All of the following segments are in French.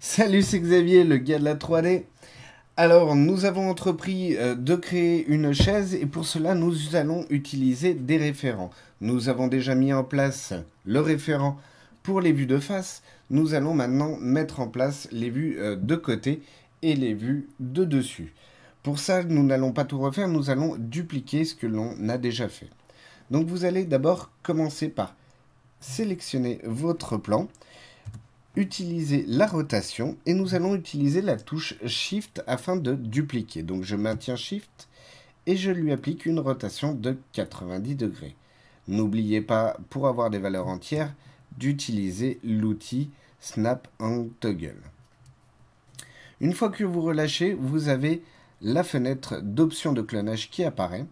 Salut, c'est Xavier, le gars de la 3D. Alors, nous avons entrepris de créer une chaise et pour cela, nous allons utiliser des référents. Nous avons déjà mis en place le référent pour les vues de face. Nous allons maintenant mettre en place les vues de côté et les vues de dessus. Pour ça, nous n'allons pas tout refaire, nous allons dupliquer ce que l'on a déjà fait. Donc, vous allez d'abord commencer par sélectionner votre plan, utiliser la rotation et nous allons utiliser la touche Shift afin de dupliquer. Donc je maintiens Shift et je lui applique une rotation de 90 degrés. N'oubliez pas, pour avoir des valeurs entières, d'utiliser l'outil Snap and Toggle. Une fois que vous relâchez, vous avez la fenêtre d'options de clonage qui apparaît.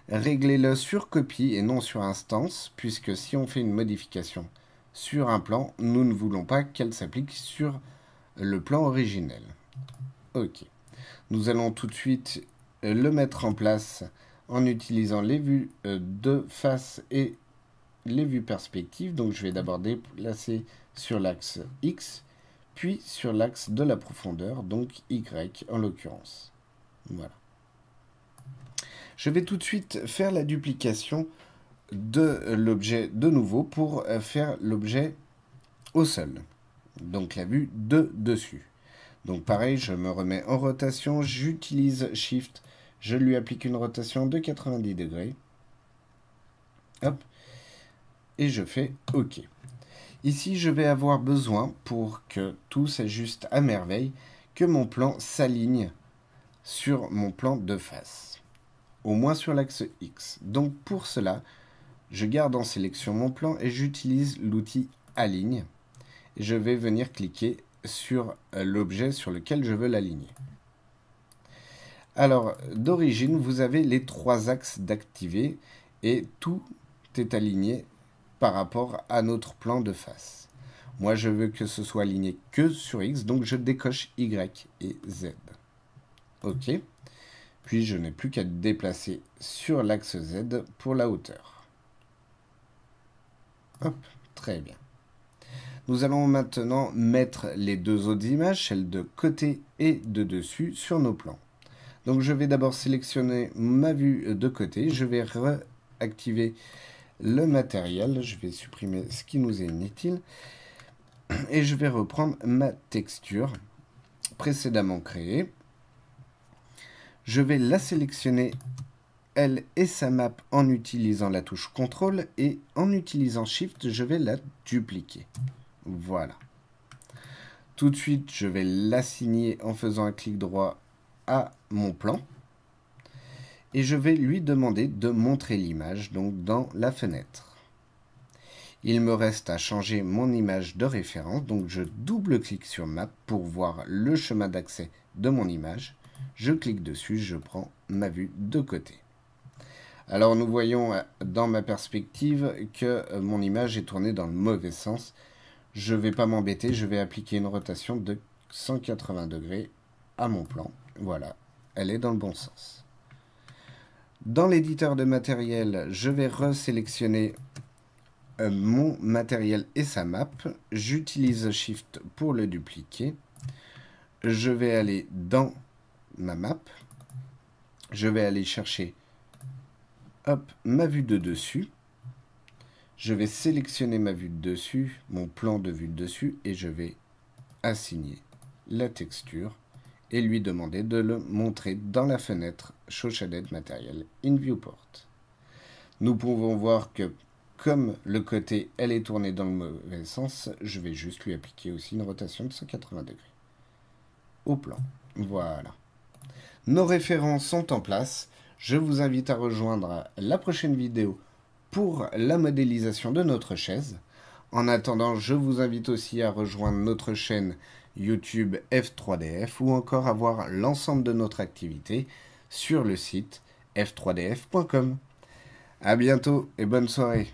Réglez-le sur copie et non sur instance, puisque si on fait une modification sur un plan, nous ne voulons pas qu'elle s'applique sur le plan originel. Ok. Nous allons tout de suite le mettre en place en utilisant les vues de face et les vues perspectives. Donc je vais d'abord déplacer sur l'axe X, puis sur l'axe de la profondeur, donc Y en l'occurrence. Voilà. Je vais tout de suite faire la duplication de l'objet de nouveau pour faire l'objet au sol. Donc la vue de dessus. Donc pareil, je me remets en rotation, j'utilise Shift, je lui applique une rotation de 90 degrés. Hop. Et je fais OK. Ici, je vais avoir besoin, pour que tout s'ajuste à merveille, que mon plan s'aligne sur mon plan de face. Au moins sur l'axe X. Donc pour cela, je garde en sélection mon plan et j'utilise l'outil Aligne. Et je vais venir cliquer sur l'objet sur lequel je veux l'aligner. Alors, d'origine, vous avez les trois axes d'activer et tout est aligné par rapport à notre plan de face. Moi, je veux que ce soit aligné que sur X, donc je décoche Y et Z. OK. Puis, je n'ai plus qu'à déplacer sur l'axe Z pour la hauteur. Hop, très bien. Nous allons maintenant mettre les deux autres images, celles de côté et de dessus, sur nos plans. Donc je vais d'abord sélectionner ma vue de côté. Je vais réactiver le matériel. Je vais supprimer ce qui nous est inutile. Et je vais reprendre ma texture précédemment créée. Je vais la sélectionner elle et sa map en utilisant la touche CTRL et en utilisant SHIFT, je vais la dupliquer. Voilà. Tout de suite, je vais l'assigner en faisant un clic droit à mon plan. Et je vais lui demander de montrer l'image, donc dans la fenêtre. Il me reste à changer mon image de référence, donc je double-clique sur Map pour voir le chemin d'accès de mon image. Je clique dessus, je prends ma vue de côté. Alors nous voyons dans ma perspective que mon image est tournée dans le mauvais sens. Je ne vais pas m'embêter, je vais appliquer une rotation de 180 degrés à mon plan. Voilà, elle est dans le bon sens. Dans l'éditeur de matériel, je vais resélectionner mon matériel et sa map. J'utilise Shift pour le dupliquer. Je vais aller dans ma map. Je vais aller chercher ma vue de dessus. Je vais sélectionner ma vue de dessus, mon plan de vue de dessus, et je vais assigner la texture et lui demander de le montrer dans la fenêtre Show Shaded Material in Viewport. Nous pouvons voir que comme le côté elle est tournée dans le mauvais sens, je vais juste lui appliquer aussi une rotation de 180 degrés au plan. Voilà. Nos références sont en place. Je vous invite à rejoindre la prochaine vidéo pour la modélisation de notre chaise. En attendant, je vous invite aussi à rejoindre notre chaîne YouTube F3DF ou encore à voir l'ensemble de notre activité sur le site f3df.com. À bientôt et bonne soirée.